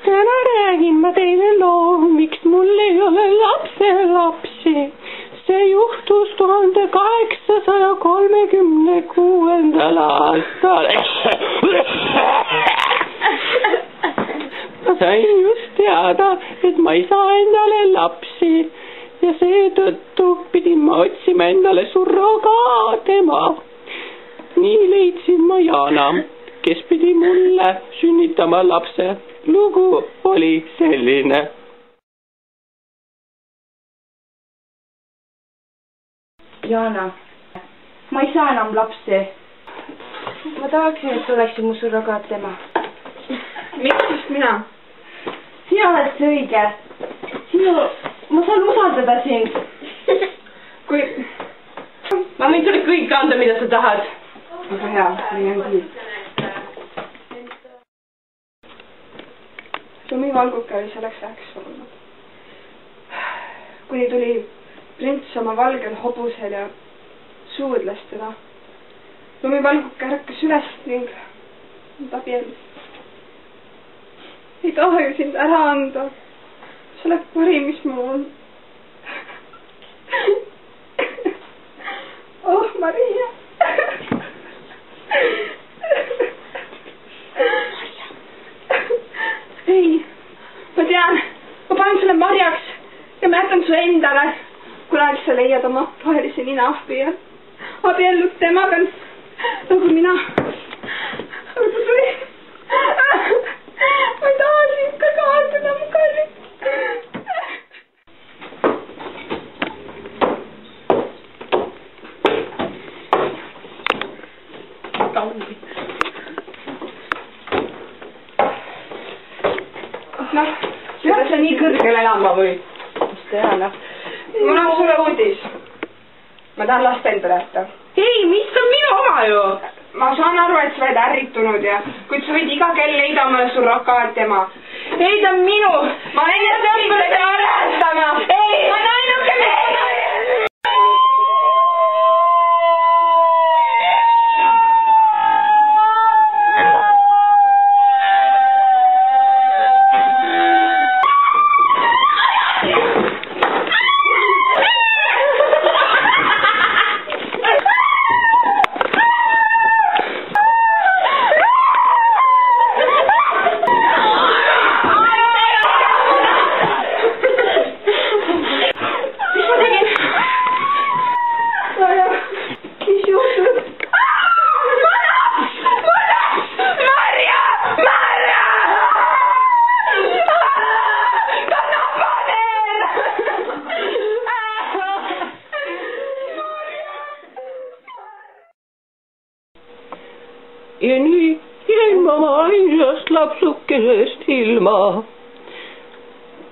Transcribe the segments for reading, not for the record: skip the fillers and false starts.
täna räägin ma teile loo, miks mul ei ole lapsi. See juhtus 1836. aastal. Ma sain just teada, et ma ei saa endale lapsi ja seetõttu pidin ma otsima endale surrogaatema. Nii leidsin ma Jana, kes pidi mulle sünnitama lapse. Lugu oli selline. Jana, ma ei saa enam lapsi. Ma tahaksin, et oleksid mu surrogaatema. Miks just mina? Sina oled see õige. Ma saan usaldada sind. Ma võin sulle kõik anda, mida sa tahad. Aga hea, mingi küll. Lumivalguke oli selleks ajaks surnud. Kuni tuli prints oma valgel hobusel ja suudles teda. Lumivalguke ärkas üles ning abiellus. Ei taha ju sind ära anda. Sa oled parim, mis mul on. Oh, Maria. Ei, ma tean, ma panen sulle marjaks ja ma jätan su endale. Kunagi sa leiad oma rohelise ninaahvi ja abiellud temaga nagu mina. Aga ta tuli. Ma ei taha sind ka kaotada, mu kallis. Noh, pead sa nii kõrgel elama või? Mis teha, noh. Mul on sulle uudis. Ma tahan last endale jätta. Ei, mis on minu oma ju? Ma saan aru, et sa oled ärritunud ja kuid sa võid iga kell leida omale surrogaatema. Ei, ta on minu. Ma olen ennast õppida arvestama. Ei, ma olen ainuke mees. Ja nüüd jäin ma oma ainsast lapsukesest ilma.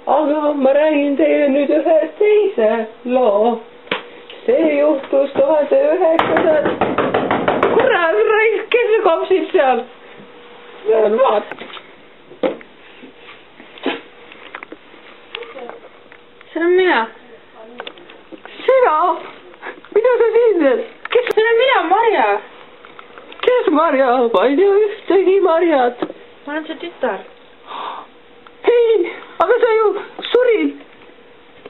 Aga ma räägin teile nüüd ühe teise loo. See juhtus 1900. Kurat, raisk, kes see kopsid seal? Vaat. See on mina. Sina? Mida sa siin teed? See on mina, Marja. Kes Marja? Ma ei tea ühtegi Marjat. Ma olen see tütar. Ei, aga sa ju surid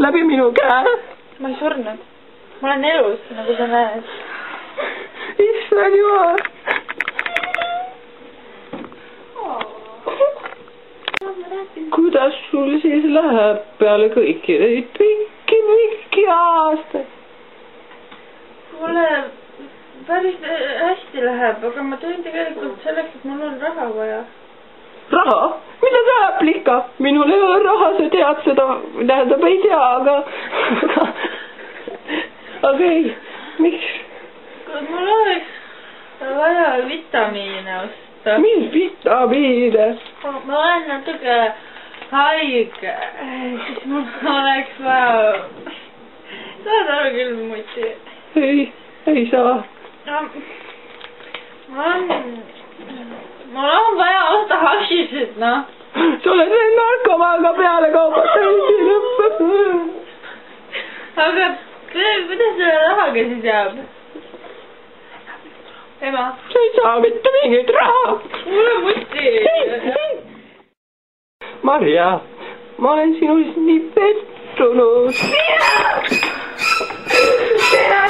läbi minu käe. Ma ei surnud. Ma olen elus, nagu sa näed. Issand jumal. Kuidas sul siis läheb peale kõiki neid pikki aastaid? Mulle päris hästi läheb, aga ma tulin tegelikult selleks, et mul on raha vaja. Raha? Mida sa plika? Minul ei ole raha, sa tead seda, tähendab ei tea, aga ei, miks? Mul oleks vaja vitamiine osta. Mis vitamiine? Ma olen natuke haige, siis mul oleks vaja. Saad aru küll, muti? Ei saa. Mul on vaja osta hašišit, noh. Sa oled veel narkomaaga peale kaubatatud. Aga kuidas selle rahaga siis jääb? Ema. Sa ei saa mitte mingit raha. Mul on mutti. Marja, ma olen sinust nii pettunud. Sina